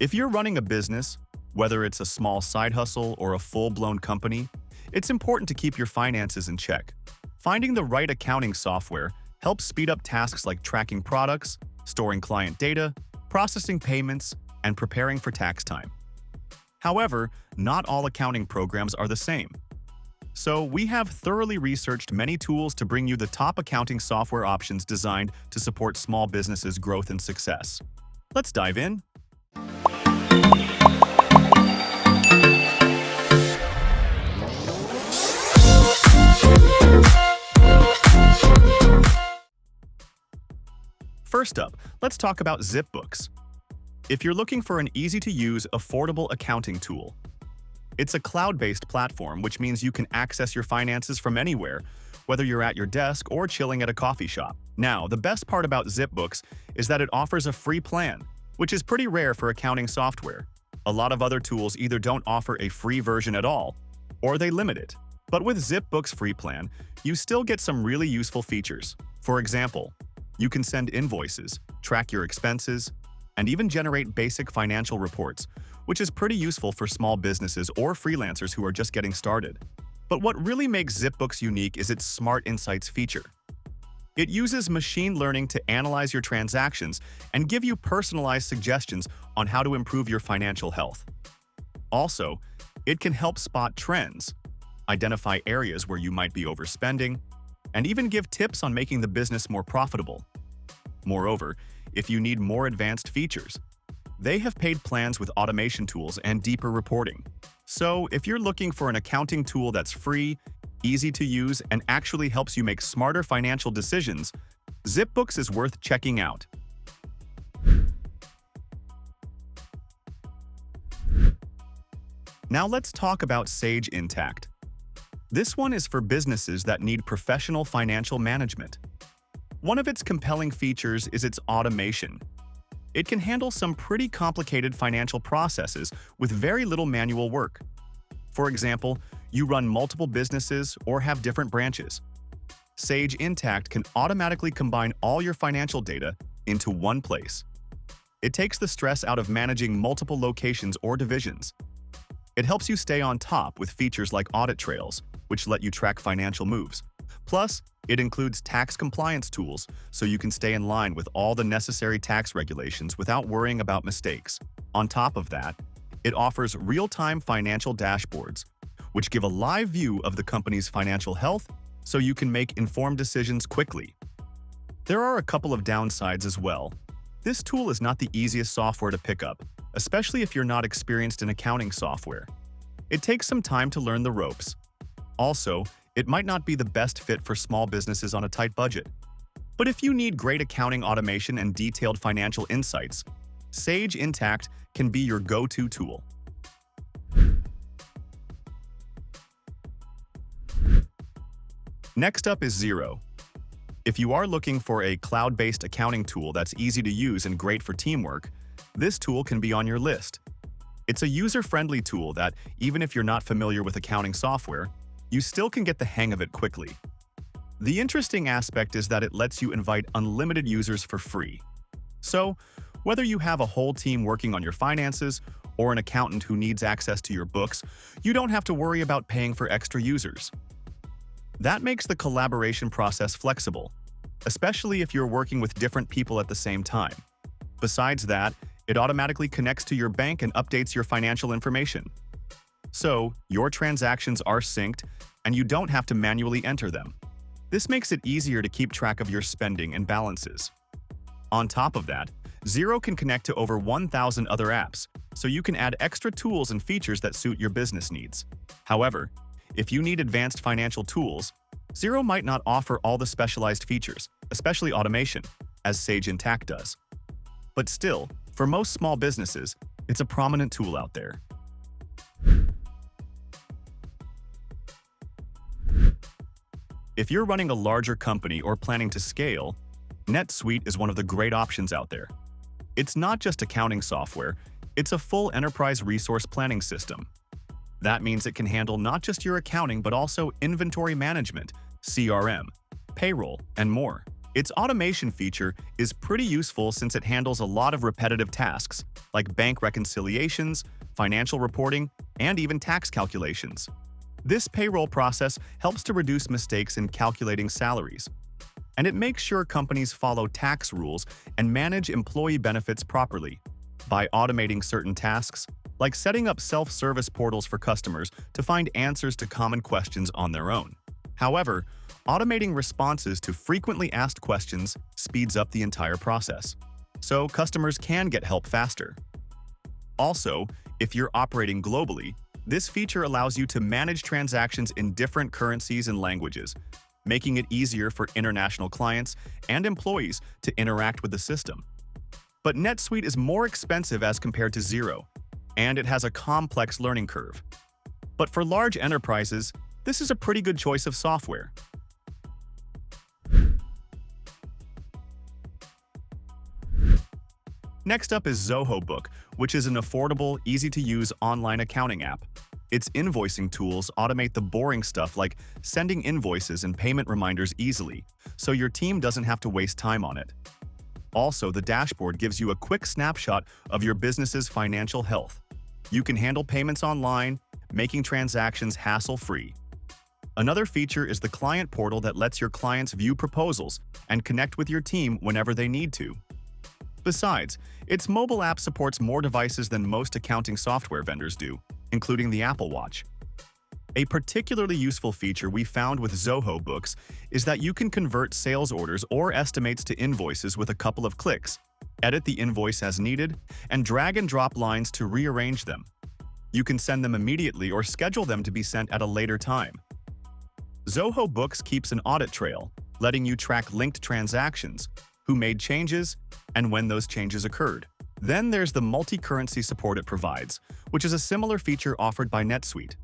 If you're running a business, whether it's a small side hustle or a full-blown company, it's important to keep your finances in check. Finding the right accounting software helps speed up tasks like tracking products, storing client data, processing payments, and preparing for tax time. However, not all accounting programs are the same. So we have thoroughly researched many tools to bring you the top accounting software options designed to support small businesses' growth and success. Let's dive in. First up, let's talk about ZipBooks. If you're looking for an easy-to-use, affordable accounting tool, it's a cloud-based platform, which means you can access your finances from anywhere, whether you're at your desk or chilling at a coffee shop. Now, the best part about ZipBooks is that it offers a free plan, which is pretty rare for accounting software. A lot of other tools either don't offer a free version at all, or they limit it. But with ZipBooks' free plan, you still get some really useful features. For example, you can send invoices, track your expenses, and even generate basic financial reports, which is pretty useful for small businesses or freelancers who are just getting started. But what really makes ZipBooks unique is its Smart Insights feature. It uses machine learning to analyze your transactions and give you personalized suggestions on how to improve your financial health. Also, it can help spot trends, identify areas where you might be overspending, and even give tips on making the business more profitable. Moreover, if you need more advanced features, they have paid plans with automation tools and deeper reporting. So, if you're looking for an accounting tool that's free, easy to use, and actually helps you make smarter financial decisions, ZipBooks is worth checking out. Now let's talk about Sage Intacct. This one is for businesses that need professional financial management. One of its compelling features is its automation. It can handle some pretty complicated financial processes with very little manual work. For example, you run multiple businesses or have different branches. Sage Intacct can automatically combine all your financial data into one place. It takes the stress out of managing multiple locations or divisions. It helps you stay on top with features like audit trails, which let you track financial moves. Plus, it includes tax compliance tools, so you can stay in line with all the necessary tax regulations without worrying about mistakes. On top of that, it offers real-time financial dashboards, which give a live view of the company's financial health, so you can make informed decisions quickly. There are a couple of downsides as well. This tool is not the easiest software to pick up, especially if you're not experienced in accounting software. It takes some time to learn the ropes. Also, it might not be the best fit for small businesses on a tight budget. But if you need great accounting automation and detailed financial insights, Sage Intacct can be your go-to tool. Next up is Xero. If you are looking for a cloud-based accounting tool that's easy to use and great for teamwork, this tool can be on your list. It's a user-friendly tool that, even if you're not familiar with accounting software, you still can get the hang of it quickly. The interesting aspect is that it lets you invite unlimited users for free. So, whether you have a whole team working on your finances or an accountant who needs access to your books, you don't have to worry about paying for extra users. That makes the collaboration process flexible, especially if you're working with different people at the same time. Besides that, it automatically connects to your bank and updates your financial information. So, your transactions are synced, and you don't have to manually enter them. This makes it easier to keep track of your spending and balances. On top of that, Xero can connect to over 1,000 other apps, so you can add extra tools and features that suit your business needs. However, if you need advanced financial tools, Xero might not offer all the specialized features, especially automation, as Sage Intacct does. But still, for most small businesses, it's a prominent tool out there. If you're running a larger company or planning to scale, NetSuite is one of the great options out there. It's not just accounting software, it's a full enterprise resource planning system. That means it can handle not just your accounting but also inventory management, CRM, payroll, and more. Its automation feature is pretty useful since it handles a lot of repetitive tasks, like bank reconciliations, financial reporting, and even tax calculations. This payroll process helps to reduce mistakes in calculating salaries, and it makes sure companies follow tax rules and manage employee benefits properly. By automating certain tasks, like setting up self-service portals for customers to find answers to common questions on their own. However, automating responses to frequently asked questions speeds up the entire process, so customers can get help faster. Also, if you're operating globally, this feature allows you to manage transactions in different currencies and languages, making it easier for international clients and employees to interact with the system. But NetSuite is more expensive as compared to Xero, and it has a complex learning curve. But for large enterprises, this is a pretty good choice of software. Next up is Zoho Book, which is an affordable, easy-to-use online accounting app. Its invoicing tools automate the boring stuff like sending invoices and payment reminders easily, so your team doesn't have to waste time on it. Also, the dashboard gives you a quick snapshot of your business's financial health. You can handle payments online, making transactions hassle-free. Another feature is the client portal that lets your clients view proposals and connect with your team whenever they need to. Besides, its mobile app supports more devices than most accounting software vendors do, including the Apple Watch. A particularly useful feature we found with Zoho Books is that you can convert sales orders or estimates to invoices with a couple of clicks, edit the invoice as needed, and drag and drop lines to rearrange them. You can send them immediately or schedule them to be sent at a later time. Zoho Books keeps an audit trail, letting you track linked transactions, who made changes, and when those changes occurred. Then there's the multi-currency support it provides, which is a similar feature offered by NetSuite.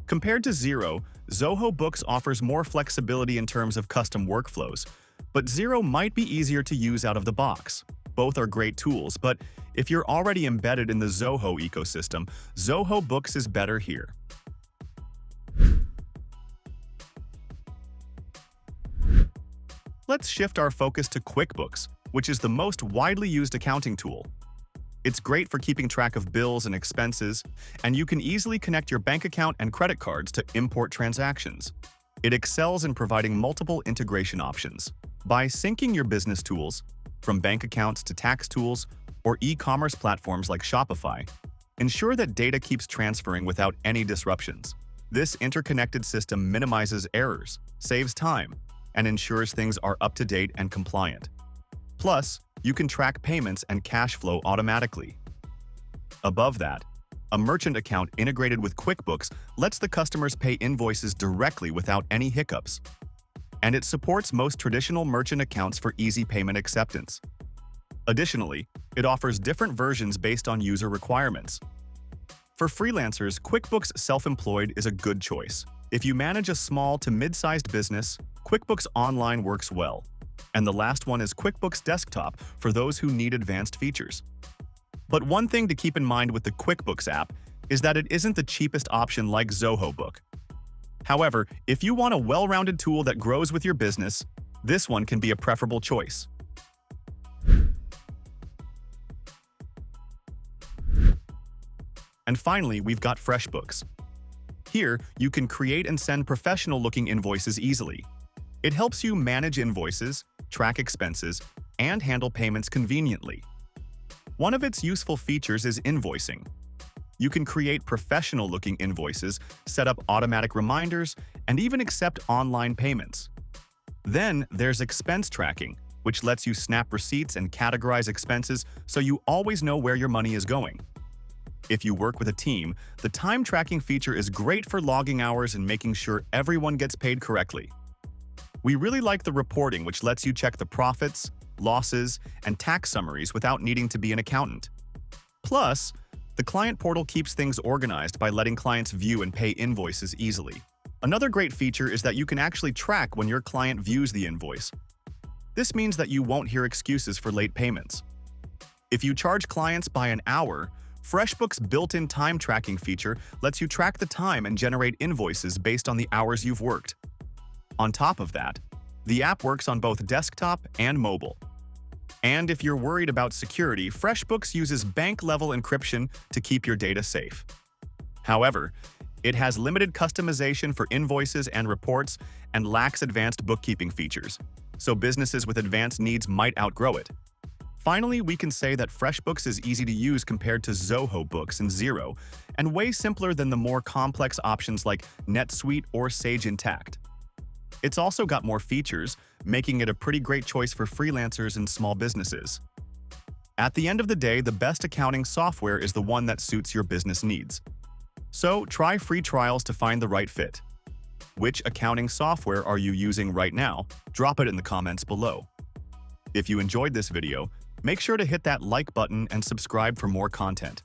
Compared to Xero, Zoho Books offers more flexibility in terms of custom workflows, but Xero might be easier to use out of the box. Both are great tools, but if you're already embedded in the Zoho ecosystem, Zoho Books is better here. Let's shift our focus to QuickBooks, which is the most widely used accounting tool. It's great for keeping track of bills and expenses, and you can easily connect your bank account and credit cards to import transactions. It excels in providing multiple integration options. By syncing your business tools, from bank accounts to tax tools or e-commerce platforms like Shopify, ensure that data keeps transferring without any disruptions. This interconnected system minimizes errors, saves time, and ensures things are up to date and compliant. Plus, you can track payments and cash flow automatically. Above that, a merchant account integrated with QuickBooks lets the customers pay invoices directly without any hiccups. And it supports most traditional merchant accounts for easy payment acceptance. Additionally, it offers different versions based on user requirements. For freelancers, QuickBooks Self-Employed is a good choice. If you manage a small to mid-sized business, QuickBooks Online works well. And the last one is QuickBooks Desktop for those who need advanced features. But one thing to keep in mind with the QuickBooks app is that it isn't the cheapest option like Zoho Book. However, if you want a well-rounded tool that grows with your business, this one can be a preferable choice. And finally, we've got FreshBooks. Here, you can create and send professional-looking invoices easily. It helps you manage invoices, track expenses, and handle payments conveniently. One of its useful features is invoicing. You can create professional-looking invoices, set up automatic reminders, and even accept online payments. Then there's expense tracking, which lets you snap receipts and categorize expenses so you always know where your money is going. If you work with a team, the time tracking feature is great for logging hours and making sure everyone gets paid correctly. We really like the reporting, which lets you check the profits, losses, and tax summaries without needing to be an accountant. Plus, the client portal keeps things organized by letting clients view and pay invoices easily. Another great feature is that you can actually track when your client views the invoice. This means that you won't hear excuses for late payments. If you charge clients by an hour, FreshBooks' built-in time tracking feature lets you track the time and generate invoices based on the hours you've worked. On top of that, The app works on both desktop and mobile. And if you're worried about security, FreshBooks uses bank-level encryption to keep your data safe. However, it has limited customization for invoices and reports and lacks advanced bookkeeping features, so businesses with advanced needs might outgrow it. Finally, we can say that FreshBooks is easy to use compared to Zoho Books and Xero, and way simpler than the more complex options like NetSuite or Sage Intacct. It's also got more features, making it a pretty great choice for freelancers and small businesses. At the end of the day, the best accounting software is the one that suits your business needs. So, try free trials to find the right fit. Which accounting software are you using right now? Drop it in the comments below. If you enjoyed this video, make sure to hit that like button and subscribe for more content.